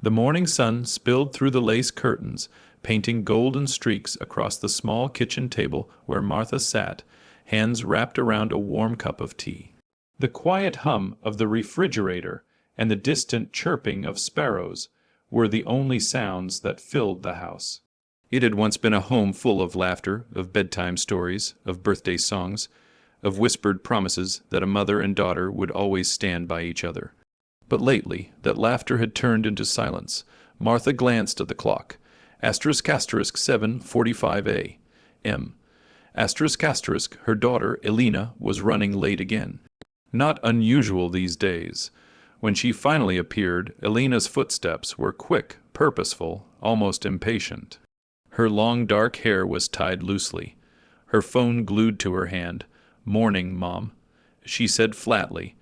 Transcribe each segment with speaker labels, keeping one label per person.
Speaker 1: The morning sun spilled through the lace curtains, painting golden streaks across the small kitchen table where Martha sat, hands wrapped around a warm cup of tea. The quiet hum of the refrigerator and the distant chirping of sparrows were the only sounds that filled the house. It had once been a home full of laughter, of bedtime stories, of birthday songs, of whispered promises that a mother and daughter would always stand by each other. But lately, that laughter had turned into silence. Martha glanced at the clock. *** 7:45 a.m. ***, her daughter, Elena, was running late again. Not unusual these days. When she finally appeared, Elena's footsteps were quick, purposeful, almost impatient. Her long dark hair was tied loosely. Her phone glued to her hand. "Morning, Mom," she said flatly,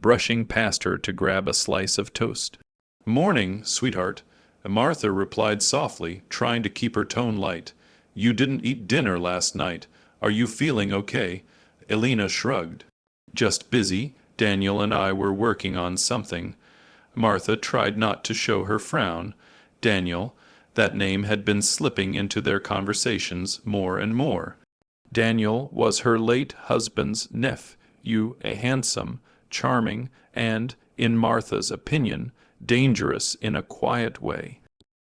Speaker 1: brushing past her to grab a slice of toast. "Morning, sweetheart," Martha replied softly, trying to keep her tone light. "You didn't eat dinner last night. Are you feeling okay?" Elena shrugged. "Just busy. Daniel and I were working on something." Martha tried not to show her frown. Daniel, that name had been slipping into their conversations more and more. Daniel was her late husband's nephew, a handsome, charming, and, in Martha's opinion, dangerous in a quiet way.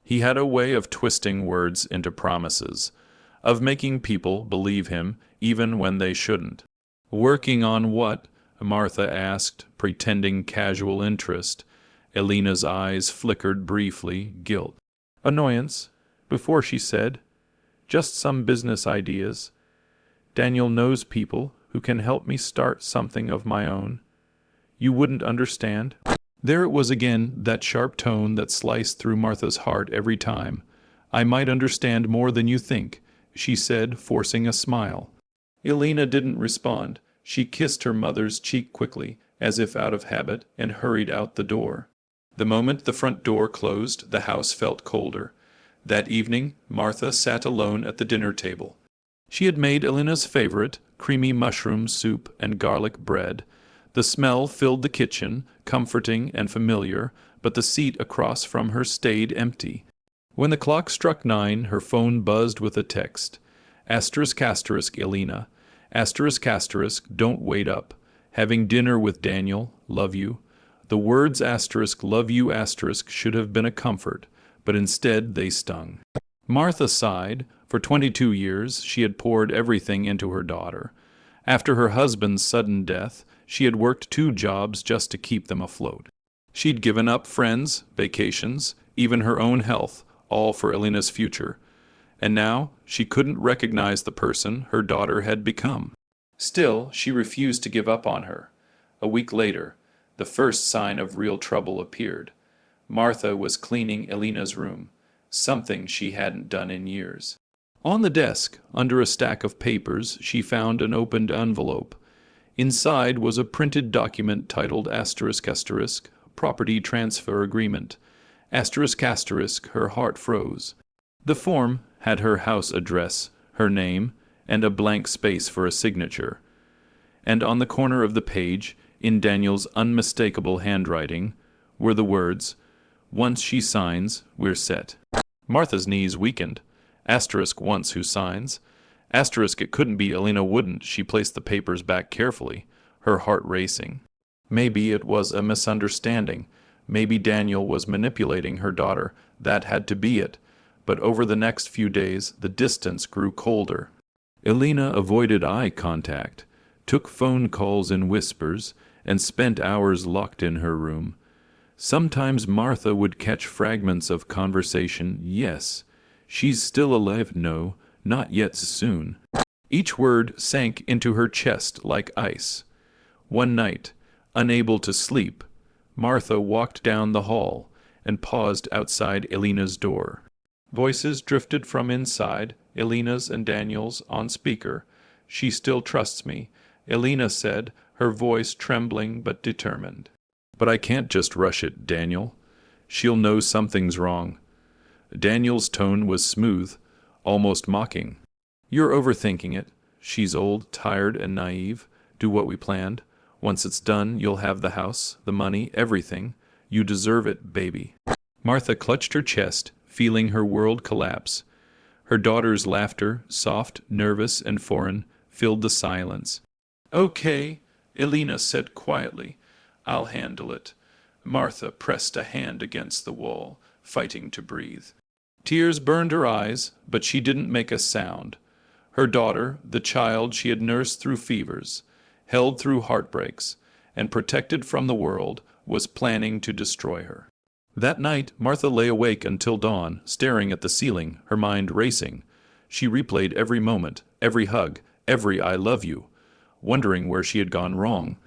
Speaker 1: He had a way of twisting words into promises, of making people believe him even when they shouldn't. "Working on what?" Martha asked, pretending casual interest. Elena's eyes flickered briefly, guilt. Annoyance, before she said, "Just some business ideas. Daniel knows people who can help me start something of my own. You wouldn't understand." There it was again, that sharp tone that sliced through Martha's heart every time. "I might understand more than you think," she said, forcing a smile. Elena didn't respond. She kissed her mother's cheek quickly, as if out of habit, and hurried out the door. The moment the front door closed, the house felt colder. That evening, Martha sat alone at the dinner table. She had made Elena's favorite, creamy mushroom soup and garlic bread. The smell filled the kitchen, comforting and familiar, but the seat across from her stayed empty. When the clock struck 9, her phone buzzed with a text. ***, Elena. ***, don't wait up. Having dinner with Daniel. Love you." The words "love you" should have been a comfort, but instead they stung. Martha sighed. For 22 years she had poured everything into her daughter. After her husband's sudden death, she had worked 2 jobs just to keep them afloat. She'd given up friends, vacations, even her own health, all for Elena's future. And now she couldn't recognize the person her daughter had become. Still, she refused to give up on her. A week later, the first sign of real trouble appeared. Martha was cleaning Elena's room, something she hadn't done in years. On the desk, under a stack of papers, she found an opened envelope. Inside was a printed document titled ***, Property Transfer Agreement. ***, her heart froze. The form had her house address, her name, and a blank space for a signature. And on the corner of the page, in Daniel's unmistakable handwriting, were the words, "Once she signs, we're set." Martha's knees weakened. Once who signs. It couldn't be Elena wouldn't. She placed the papers back carefully, her heart racing. Maybe it was a misunderstanding. Maybe Daniel was manipulating her daughter. That had to be it. But over the next few days, the distance grew colder. Elena avoided eye contact, took phone calls in whispers, and spent hours locked in her room. Sometimes Martha would catch fragments of conversation. "Yes. She's still alive. No, not yet. Soon." Each word sank into her chest like ice. One night, unable to sleep, Martha walked down the hall and paused outside Elena's door. Voices drifted from inside, Elena's and Daniel's on speaker. "She still trusts me," Elena said, her voice trembling but determined. "But I can't just rush it, Daniel. She'll know something's wrong." Daniel's tone was smooth, almost mocking. "You're overthinking it. She's old, tired, and naive. Do what we planned. Once it's done, you'll have the house, the money, everything. You deserve it, baby." Martha clutched her chest, feeling her world collapse. Her daughter's laughter, soft, nervous, and foreign, filled the silence. "Okay," Elena said quietly. "I'll handle it." Martha pressed a hand against the wall, fighting to breathe. Tears burned her eyes, but she didn't make a sound. Her daughter, the child she had nursed through fevers, held through heartbreaks, and protected from the world, was planning to destroy her. That night, Martha lay awake until dawn, staring at the ceiling, her mind racing. She replayed every moment, every hug, every "I love you," wondering where she had gone wrong.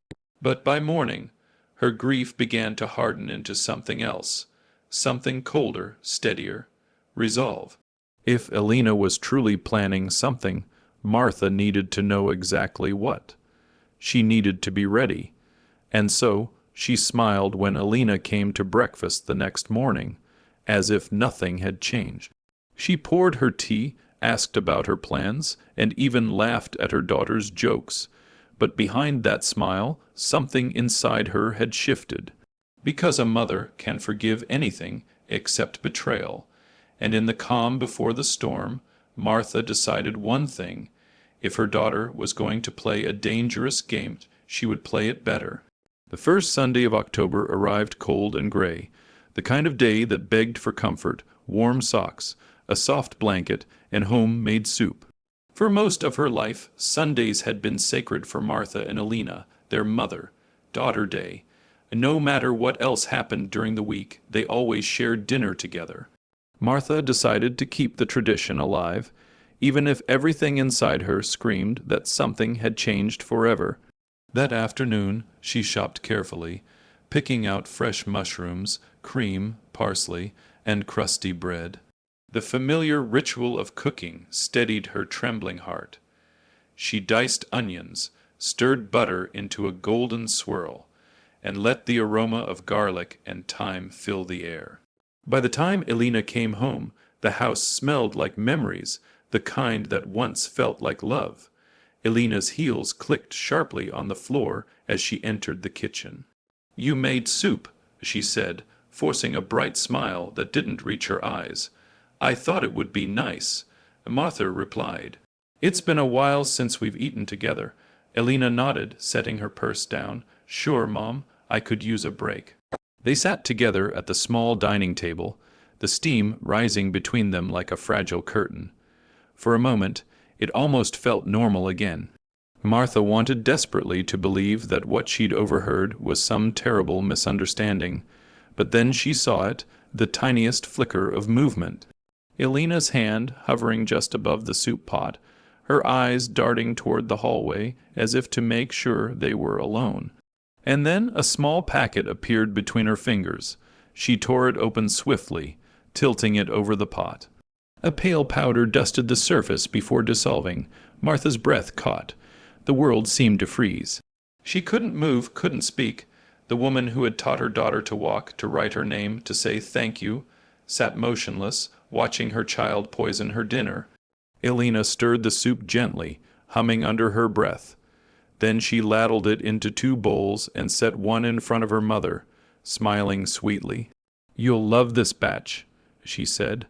Speaker 1: But by morning, her grief began to harden into something else, something colder, steadier, resolve. If Elena was truly planning something, Martha needed to know exactly what. She needed to be ready. And so, she smiled when Elena came to breakfast the next morning, as if nothing had changed. She poured her tea, asked about her plans, and even laughed at her daughter's jokes. But behind that smile, something inside her had shifted. Because a mother can forgive anything except betrayal, and in the calm before the storm, Martha decided one thing: if her daughter was going to play a dangerous game, she would play it better. The first Sunday of October arrived cold and gray, the kind of day that begged for comfort, warm socks, a soft blanket, and home-made soup. For most of her life, Sundays had been sacred for Martha and Elena, their mother-daughter day. No matter what else happened during the week, they always shared dinner together. Martha decided to keep the tradition alive, even if everything inside her screamed that something had changed forever. That afternoon, she shopped carefully, picking out fresh mushrooms, cream, parsley, and crusty bread. The familiar ritual of cooking steadied her trembling heart. She diced onions, stirred butter into a golden swirl, and let the aroma of garlic and thyme fill the air. By the time Elena came home, the house smelled like memories, the kind that once felt like love. Elena's heels clicked sharply on the floor as she entered the kitchen. "You made soup," she said, forcing a bright smile that didn't reach her eyes. "I thought it would be nice," Martha replied. "It's been a while since we've eaten together." Elena nodded, setting her purse down. "Sure, Mom, I could use a break." They sat together at the small dining table, the steam rising between them like a fragile curtain. For a moment, it almost felt normal again. Martha wanted desperately to believe that what she'd overheard was some terrible misunderstanding, but then she saw it, the tiniest flicker of movement. Elena's hand hovering just above the soup pot, her eyes darting toward the hallway as if to make sure they were alone. And then a small packet appeared between her fingers. She tore it open swiftly, tilting it over the pot. A pale powder dusted the surface before dissolving. Martha's breath caught. The world seemed to freeze. She couldn't move, couldn't speak. The woman who had taught her daughter to walk, to write her name, to say thank you, sat motionless, watching her child poison her dinner. Elena stirred the soup gently, humming under her breath. Then she ladled it into 2 bowls and set one in front of her mother, smiling sweetly. "You'll love this batch," she said.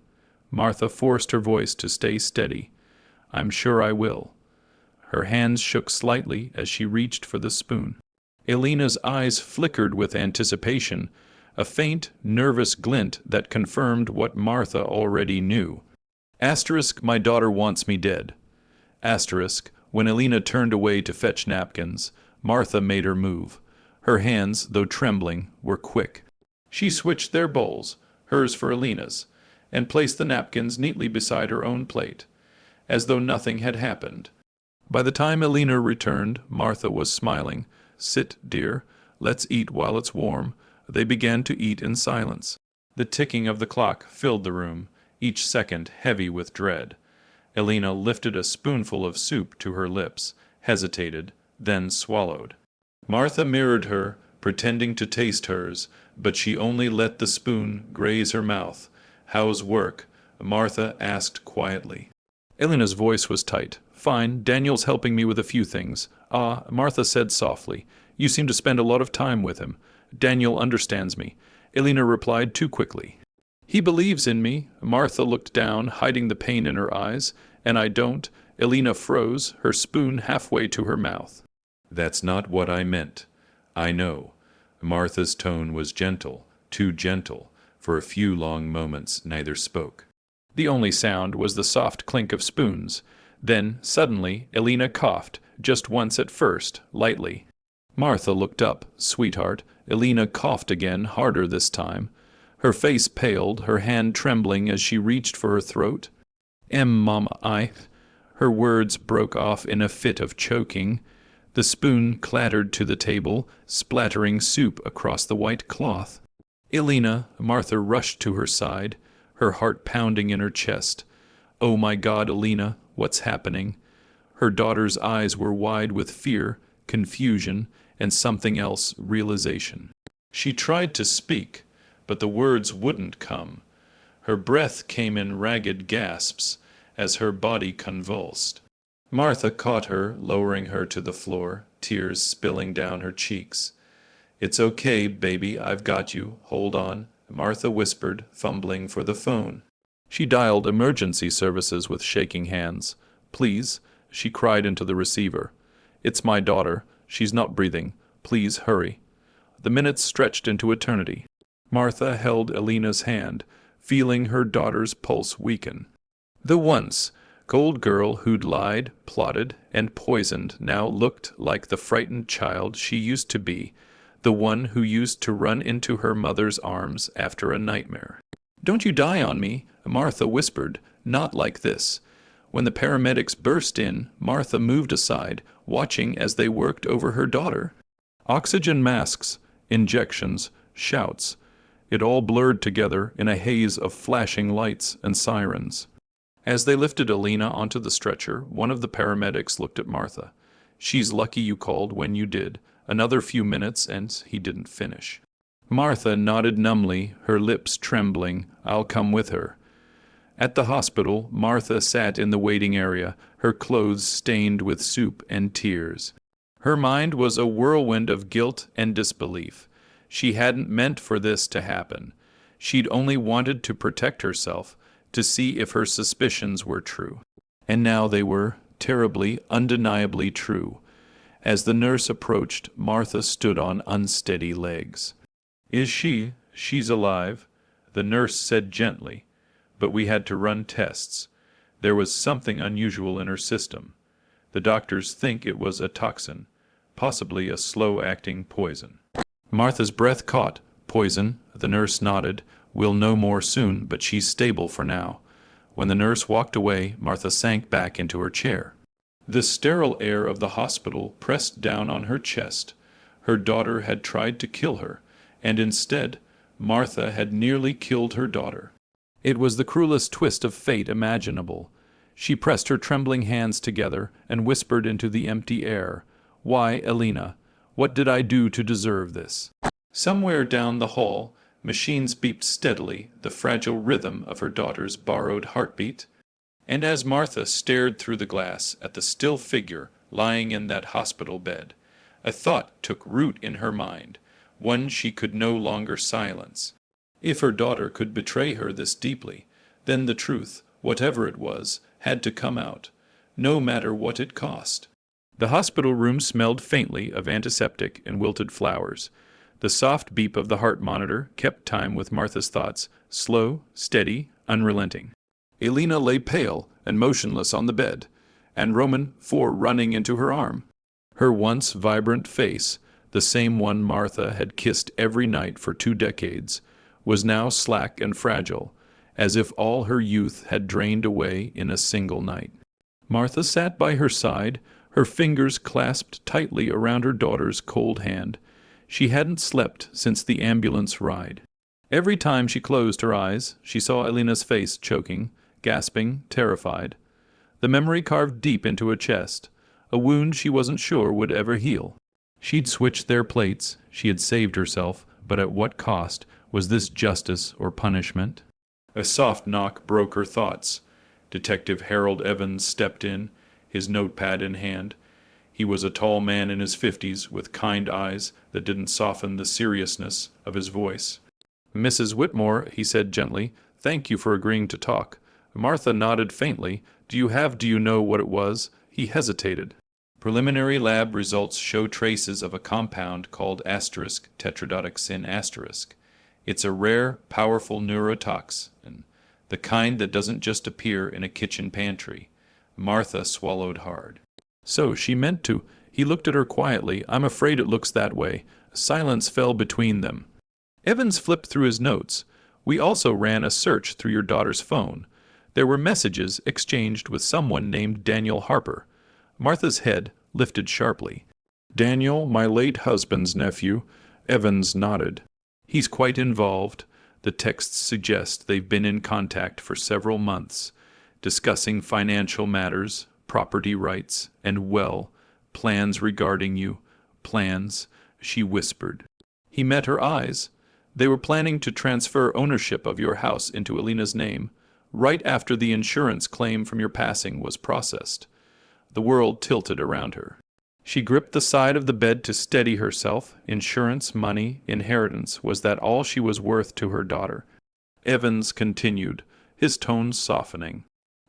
Speaker 1: Martha forced her voice to stay steady. "I'm sure I will." Her hands shook slightly as she reached for the spoon. Elena's eyes flickered with anticipation, a faint, nervous glint that confirmed what Martha already knew. Asterisk, my daughter wants me dead. Asterisk, when Elena turned away to fetch napkins, Martha made her move. Her hands, though trembling, were quick. She switched their bowls, hers for Elena's, and placed the napkins neatly beside her own plate, as though nothing had happened. By the time Elena returned, Martha was smiling. "Sit, dear. Let's eat while it's warm." They began to eat in silence. The ticking of the clock filled the room, each second heavy with dread. Elena lifted a spoonful of soup to her lips, hesitated, then swallowed. Martha mirrored her, pretending to taste hers, but she only let the spoon graze her mouth. "How's work?" Martha asked quietly. Elena's voice was tight. "Fine, Daniel's helping me with a few things." "Ah," Martha said softly. "You seem to spend a lot of time with him." "Daniel understands me," Elena replied too quickly. He believes in me. Martha looked down, hiding the pain in her eyes. And I don't. Elena froze, her spoon halfway to her mouth. That's not what I meant. I know. Martha's tone was gentle, too gentle. For a few long moments neither spoke. The only sound was the soft clink of spoons. Then, suddenly, Elena coughed, just once at first, lightly. Martha looked up. Sweetheart. Elena coughed again, harder this time. Her face paled, her hand trembling as she reached for her throat. Mama, I... Her words broke off in a fit of choking. The spoon clattered to the table, splattering soup across the white cloth. Elena, Martha rushed to her side, her heart pounding in her chest. Oh my God, Elena, what's happening? Her daughter's eyes were wide with fear, confusion, and something else, realization. She tried to speak, but the words wouldn't come. Her breath came in ragged gasps as her body convulsed. Martha caught her, lowering her to the floor, tears spilling down her cheeks. It's okay, baby, I've got you. Hold on, Martha whispered, fumbling for the phone. She dialed emergency services with shaking hands. Please, she cried into the receiver. It's my daughter. She's not breathing. Please hurry. The minutes stretched into eternity. Martha held Elena's hand, feeling her daughter's pulse weaken. The once cold girl who'd lied, plotted, and poisoned now looked like the frightened child she used to be, the one who used to run into her mother's arms after a nightmare. Don't you die on me, Martha whispered. Not like this. When the paramedics burst in, Martha moved aside, watching as they worked over her daughter. Oxygen masks, injections, shouts. It all blurred together in a haze of flashing lights and sirens. As they lifted Elena onto the stretcher, one of the paramedics looked at Martha. She's lucky you called when you did. Another few minutes and he didn't finish. Martha nodded numbly, her lips trembling. I'll come with her. At the hospital, Martha sat in the waiting area, her clothes stained with soup and tears. Her mind was a whirlwind of guilt and disbelief. She hadn't meant for this to happen. She'd only wanted to protect herself, to see if her suspicions were true. And now they were, terribly, undeniably true. As the nurse approached, Martha stood on unsteady legs. She's alive, the nurse said gently, but we had to run tests. There was something unusual in her system. The doctors think it was a toxin, possibly a slow-acting poison. Martha's breath caught. Poison, the nurse nodded. We'll know more soon, but she's stable for now. When the nurse walked away, Martha sank back into her chair. The sterile air of the hospital pressed down on her chest. Her daughter had tried to kill her, and instead, Martha had nearly killed her daughter. It was the cruelest twist of fate imaginable. She pressed her trembling hands together and whispered into the empty air, Why, Elena? What did I do to deserve this? Somewhere down the hall, machines beeped steadily, the fragile rhythm of her daughter's borrowed heartbeat. And as Martha stared through the glass at the still figure lying in that hospital bed, a thought took root in her mind, one she could no longer silence. If her daughter could betray her this deeply, then the truth, whatever it was, had to come out, no matter what it cost. The hospital room smelled faintly of antiseptic and wilted flowers. The soft beep of the heart monitor kept time with Martha's thoughts, slow, steady, unrelenting. Elena lay pale and motionless on the bed, and Roman running into her arm. Her once vibrant face, the same one Martha had kissed every night for 2 decades, was now slack and fragile, as if all her youth had drained away in a single night. Martha sat by her side, her fingers clasped tightly around her daughter's cold hand. She hadn't slept since the ambulance ride. Every time she closed her eyes, she saw Elena's face choking, gasping, terrified. The memory carved deep into her chest, a wound she wasn't sure would ever heal. She'd switched their plates, she had saved herself, but at what cost? Was this justice or punishment? A soft knock broke her thoughts. Detective Harold Evans stepped in, his notepad in hand. He was a tall man in his 50s, with kind eyes that didn't soften the seriousness of his voice. Mrs. Whitmore, he said gently, thank you for agreeing to talk. Martha nodded faintly. Do you know what it was? He hesitated. Preliminary lab results show traces of a compound called asterisk tetrodotoxin asterisk. It's a rare, powerful neurotoxin, the kind that doesn't just appear in a kitchen pantry. Martha swallowed hard. So she meant to. He looked at her quietly. I'm afraid it looks that way. Silence fell between them. Evans flipped through his notes. We also ran a search through your daughter's phone. There were messages exchanged with someone named Daniel Harper. Martha's head lifted sharply. Daniel, my late husband's nephew. Evans nodded. He's quite involved. The texts suggest they've been in contact for several months, discussing financial matters, property rights, and, well, plans regarding you. Plans, she whispered. He met her eyes. They were planning to transfer ownership of your house into Alina's name, right after the insurance claim from your passing was processed. The world tilted around her. She gripped the side of the bed to steady herself. Insurance, money, inheritance, was that all she was worth to her daughter? Evans continued, his tone softening.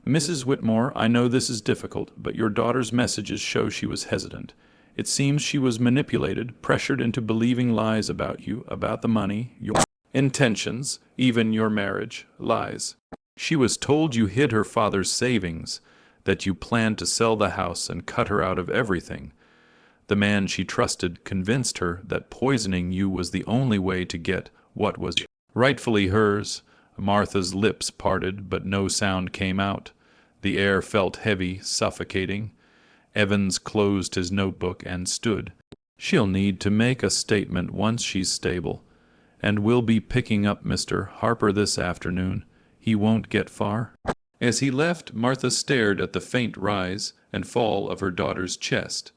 Speaker 1: Mrs. Whitmore, I know this is difficult, but your daughter's messages show she was hesitant. It seems she was manipulated, pressured into believing lies about you, about the money, your intentions, even your marriage, lies. She was told you hid her father's savings, that you planned to sell the house and cut her out of everything. The man she trusted convinced her that poisoning you was the only way to get what was rightfully hers. Martha's lips parted, but no sound came out. The air felt heavy, suffocating. Evans closed his notebook and stood. She'll need to make a statement once she's stable. And we'll be picking up Mr. Harper this afternoon. He won't get far. As he left, Martha stared at the faint rise and fall of her daughter's chest.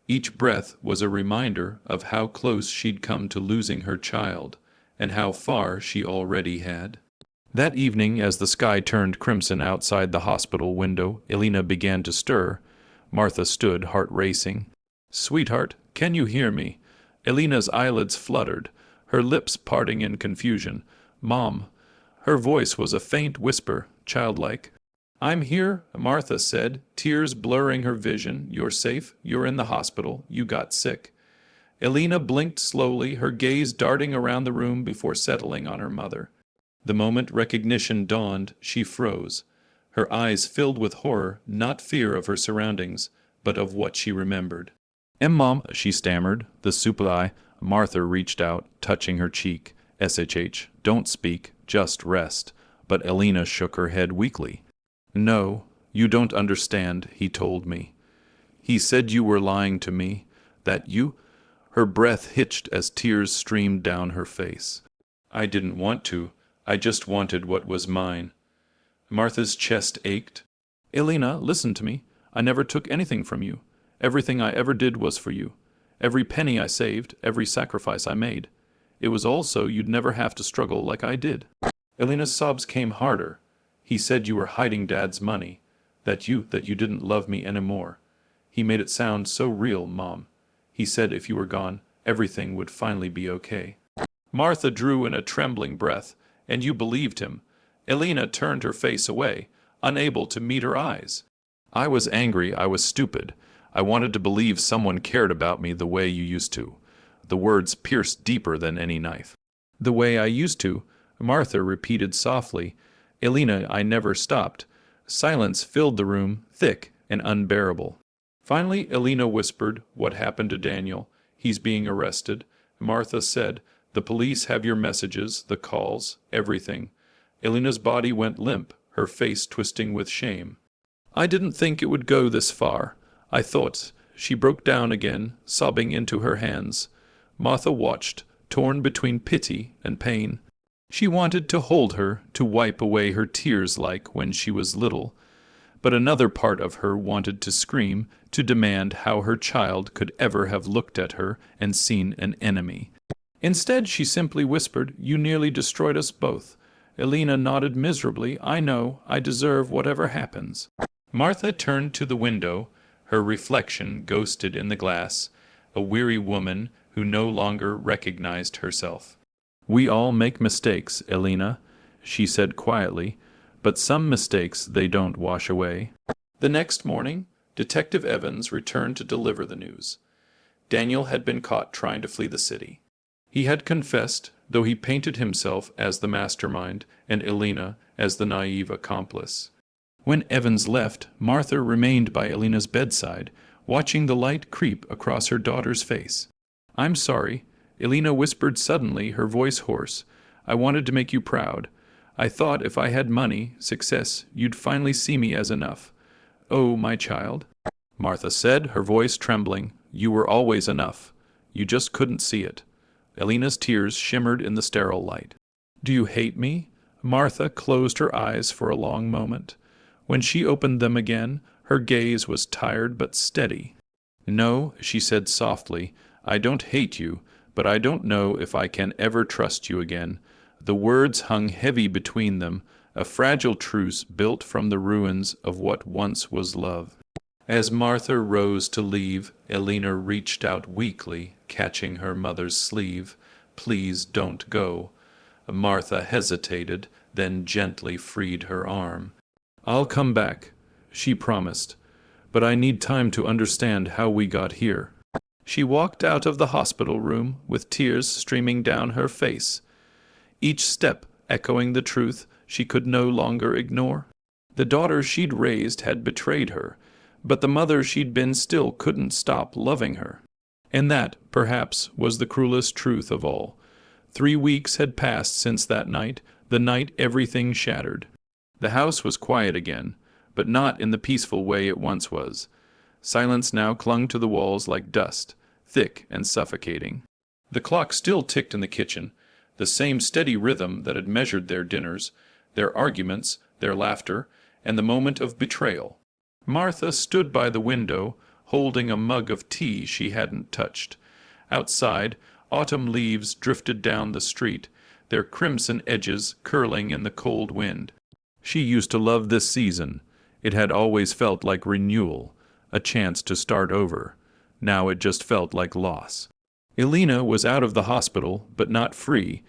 Speaker 1: Each breath was a reminder of how close she'd come to losing her child, and how far she already had. That evening, as the sky turned crimson outside the hospital window, Elena began to stir. Martha stood, heart racing. Sweetheart, can you hear me? Elena's eyelids fluttered, her lips parting in confusion. Mom. Her voice was a faint whisper, childlike. I'm here, Martha said, tears blurring her vision. You're safe. You're in the hospital. You got sick. Elena blinked slowly, her gaze darting around the room before settling on her mother. The moment recognition dawned, she froze. Her eyes filled with horror, not fear of her surroundings, but of what she remembered. Mom, she stammered. The supply. Martha reached out, touching her cheek. SHH, don't speak, just rest. But Elena shook her head weakly. No, you don't understand, he told me. He said you were lying to me, that you... Her breath hitched as tears streamed down her face. I didn't want to. I just wanted what was mine. Martha's chest ached. Elena, listen to me. I never took anything from you. Everything I ever did was for you. Every penny I saved, every sacrifice I made. It was all so you'd never have to struggle like I did. Elena's sobs came harder. He said you were hiding Dad's money, that you didn't love me anymore. He made it sound so real, Mom. He said if you were gone, everything would finally be okay. Martha drew in a trembling breath, and you believed him. Elena turned her face away, unable to meet her eyes. I was angry, I was stupid. I wanted to believe someone cared about me the way you used to. The words pierced deeper than any knife. The way I used to, Martha repeated softly. Elena, I never stopped. Silence filled the room, thick and unbearable. Finally, Elena whispered, what happened to Daniel? He's being arrested. Martha said, the police have your messages, the calls, everything. Elena's body went limp, her face twisting with shame. I didn't think it would go this far. I thought. She broke down again, sobbing into her hands. Martha watched, torn between pity and pain. She wanted to hold her, to wipe away her tears like when she was little. But another part of her wanted to scream, to demand how her child could ever have looked at her and seen an enemy. Instead, she simply whispered, you nearly destroyed us both. Elena nodded miserably. I know. I deserve whatever happens. Martha turned to the window, her reflection ghosted in the glass, a weary woman who no longer recognized herself. "We all make mistakes, Elena," she said quietly, "but some mistakes they don't wash away." The next morning, Detective Evans returned to deliver the news. Daniel had been caught trying to flee the city. He had confessed, though he painted himself as the mastermind and Elena as the naive accomplice. When Evans left, Martha remained by Elena's bedside, watching the light creep across her daughter's face. "I'm sorry," Elena whispered suddenly, her voice hoarse. "I wanted to make you proud. I thought if I had money, success, you'd finally see me as enough. Oh, my child," Martha said, her voice trembling, "you were always enough. You just couldn't see it." Elena's tears shimmered in the sterile light. "Do you hate me?" Martha closed her eyes for a long moment. When she opened them again, her gaze was tired but steady. "No," she said softly, "I don't hate you, but I don't know if I can ever trust you again." The words hung heavy between them, a fragile truce built from the ruins of what once was love. As Martha rose to leave, Elena reached out weakly, catching her mother's sleeve. "Please don't go." Martha hesitated, then gently freed her arm. "I'll come back," she promised, "but I need time to understand how we got here." She walked out of the hospital room with tears streaming down her face, each step echoing the truth she could no longer ignore. The daughter she'd raised had betrayed her, but the mother she'd been still couldn't stop loving her. And that, perhaps, was the cruelest truth of all. 3 weeks had passed since that night, the night everything shattered. The house was quiet again, but not in the peaceful way it once was. Silence now clung to the walls like dust, thick and suffocating. The clock still ticked in the kitchen, the same steady rhythm that had measured their dinners, their arguments, their laughter, and the moment of betrayal. Martha stood by the window, holding a mug of tea she hadn't touched. Outside, autumn leaves drifted down the street, their crimson edges curling in the cold wind. She used to love this season. It had always felt like renewal, a chance to start over. Now it just felt like loss. Elena was out of the hospital, but not free.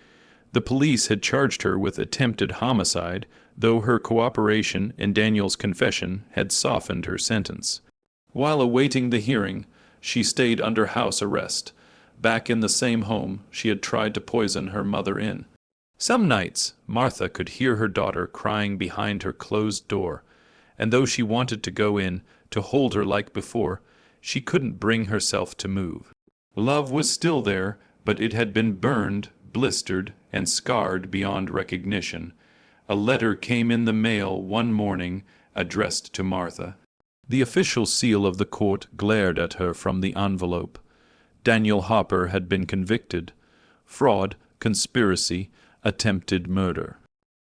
Speaker 1: The police had charged her with attempted homicide, though her cooperation and Daniel's confession had softened her sentence. While awaiting the hearing, she stayed under house arrest, back in the same home she had tried to poison her mother in. Some nights, Martha could hear her daughter crying behind her closed door, and though she wanted to go in, to hold her like before, she couldn't bring herself to move. Love was still there, but it had been burned, blistered, and scarred beyond recognition. A letter came in the mail one morning, addressed to Martha. The official seal of the court glared at her from the envelope. Daniel Hopper had been convicted. Fraud, conspiracy, attempted murder.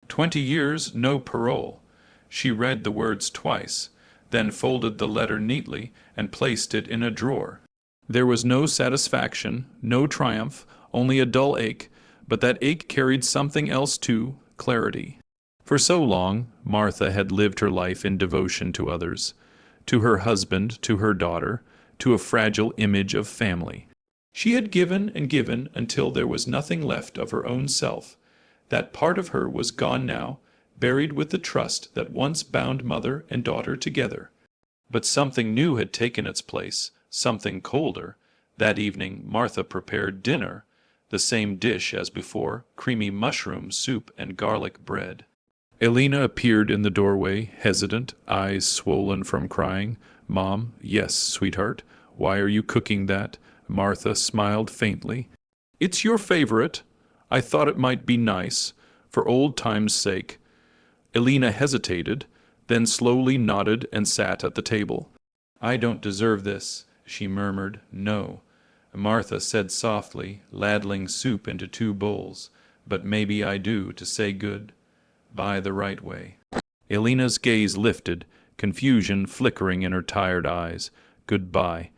Speaker 1: 20 years, no parole. She read the words twice, then folded the letter neatly and placed it in a drawer. There was no satisfaction, no triumph, only a dull ache, but that ache carried something else too, clarity. For so long, Martha had lived her life in devotion to others, to her husband, to her daughter, to a fragile image of family. She had given and given until there was nothing left of her own self. That part of her was gone now, buried with the trust that once bound mother and daughter together. But something new had taken its place, something colder. That evening Martha prepared dinner, the same dish as before, creamy mushroom soup and garlic bread. Elena appeared in the doorway, hesitant, eyes swollen from crying. "Mom, yes, sweetheart. Why are you cooking that?" Martha smiled faintly. "It's your favorite. I thought it might be nice, for old time's sake." Elena hesitated, then slowly nodded and sat at the table. "I don't deserve this," she murmured. "No." Martha said softly, ladling soup into 2 bowls. "But maybe I do, to say good by the right way." Elena's gaze lifted, confusion flickering in her tired eyes. "Goodbye."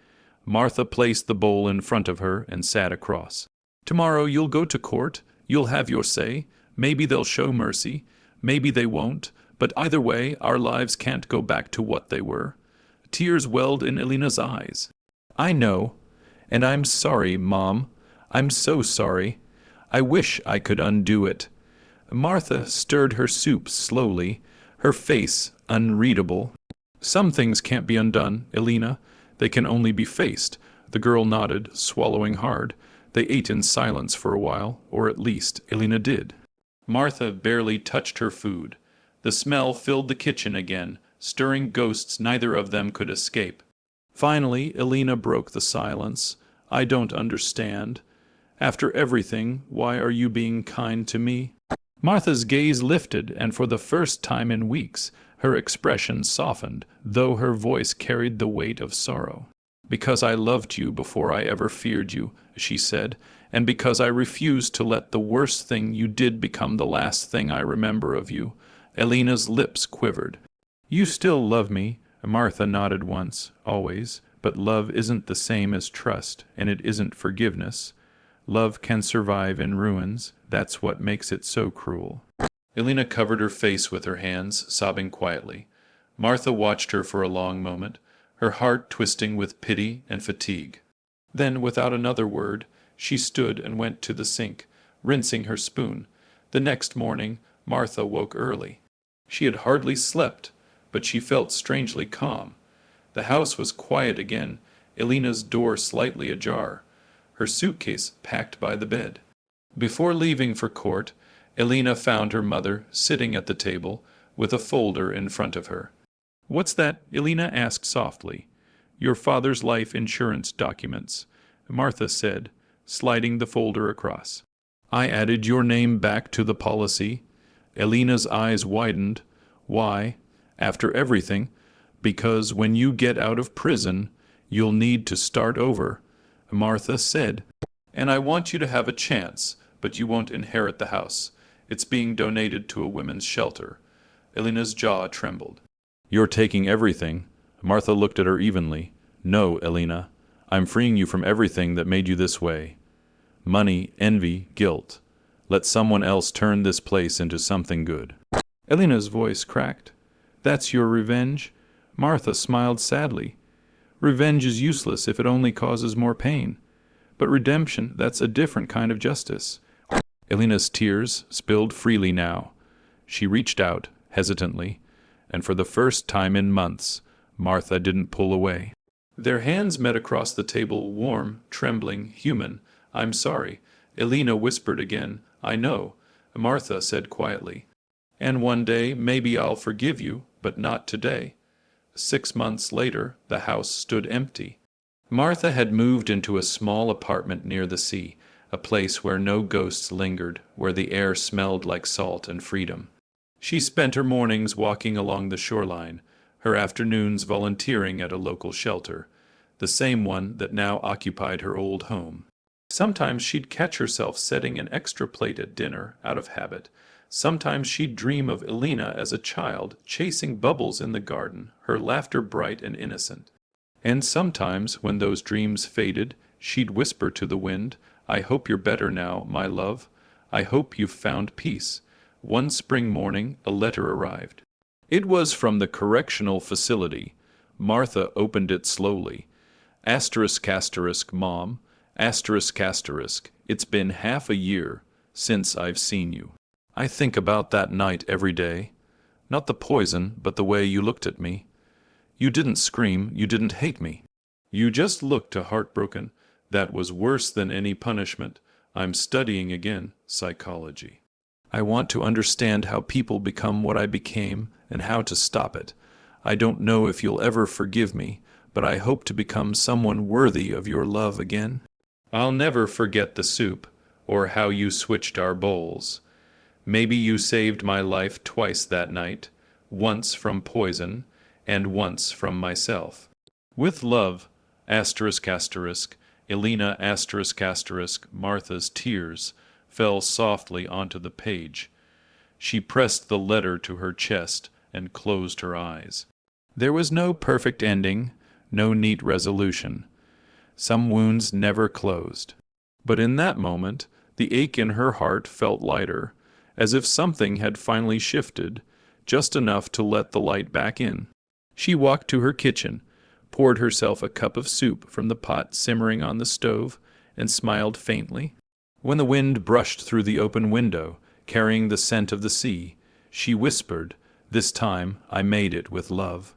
Speaker 1: Martha placed the bowl in front of her and sat across. "Tomorrow you'll go to court. You'll have your say. Maybe they'll show mercy. Maybe they won't. But either way, our lives can't go back to what they were." Tears welled in Elena's eyes. "I know. And I'm sorry, Mom. I'm so sorry. I wish I could undo it. Martha stirred her soup slowly, her face unreadable. Some things can't be undone, Elena. They can only be faced. The girl nodded, swallowing hard. They ate in silence for a while, or at least Elena did. Martha barely touched her food. The smell filled the kitchen again, stirring ghosts neither of them could escape. Finally, Elena broke the silence. I don't understand. After everything, why are you being kind to me? Martha's gaze lifted, and for the first time in weeks, her expression softened, though her voice carried the weight of sorrow. Because I loved you before I ever feared you, she said, and because I refused to let the worst thing you did become the last thing I remember of you. Elena's lips quivered. You still love me, Martha nodded once, always, but love isn't the same as trust, and it isn't forgiveness. Love can survive in ruins. That's what makes it so cruel. Elena covered her face with her hands, sobbing quietly. Martha watched her for a long moment, her heart twisting with pity and fatigue. Then, without another word, she stood and went to the sink, rinsing her spoon. The next morning, Martha woke early. She had hardly slept, but she felt strangely calm. The house was quiet again, Elena's door slightly ajar, her suitcase packed by the bed. Before leaving for court, Elena found her mother sitting at the table with a folder in front of her. What's that? Elena asked softly. Your father's life insurance documents, Martha said, sliding the folder across. I added your name back to the policy. Elena's eyes widened. Why? After everything, because when you get out of prison, you'll need to start over, Martha said. And I want you to have a chance, but you won't inherit the house. It's being donated to a women's shelter. Elena's jaw trembled. You're taking everything. Martha looked at her evenly. No, Elena. I'm freeing you from everything that made you this way. Money, envy, guilt. Let someone else turn this place into something good. Elena's voice cracked. That's your revenge? Martha smiled sadly. Revenge is useless if it only causes more pain. But redemption, that's a different kind of justice. Elena's tears spilled freely now. She reached out, hesitantly, and for the first time in months, Martha didn't pull away. Their hands met across the table, warm, trembling, human. I'm sorry. Elena whispered again. I know, Martha said quietly. And one day, maybe I'll forgive you, but not today. 6 months later, the house stood empty. Martha had moved into a small apartment near the sea, a place where no ghosts lingered, where the air smelled like salt and freedom. She spent her mornings walking along the shoreline, her afternoons volunteering at a local shelter, the same one that now occupied her old home. Sometimes she'd catch herself setting an extra plate at dinner, out of habit. Sometimes she'd dream of Elena as a child, chasing bubbles in the garden, her laughter bright and innocent. And sometimes, when those dreams faded, she'd whisper to the wind, I hope you're better now, my love. I hope you've found peace. One spring morning, a letter arrived. It was from the correctional facility. Martha opened it slowly. Asterisk, asterisk, Mom. Asterisk, asterisk. It's been half a year since I've seen you. I think about that night every day. Not the poison, but the way you looked at me. You didn't scream, you didn't hate me. You just looked heartbroken. That was worse than any punishment. I'm studying again, psychology. I want to understand how people become what I became and how to stop it. I don't know if you'll ever forgive me, but I hope to become someone worthy of your love again. I'll never forget the soup, or how you switched our bowls. Maybe you saved my life twice that night, once from poison, and once from myself. With love, asterisk, asterisk, Elena, asterisk, asterisk, Martha's tears fell softly onto the page. She pressed the letter to her chest and closed her eyes. There was no perfect ending, no neat resolution. Some wounds never closed. But in that moment, the ache in her heart felt lighter, as if something had finally shifted, just enough to let the light back in. She walked to her kitchen, poured herself a cup of soup from the pot simmering on the stove, and smiled faintly. When the wind brushed through the open window, carrying the scent of the sea, she whispered, "This time I made it with love."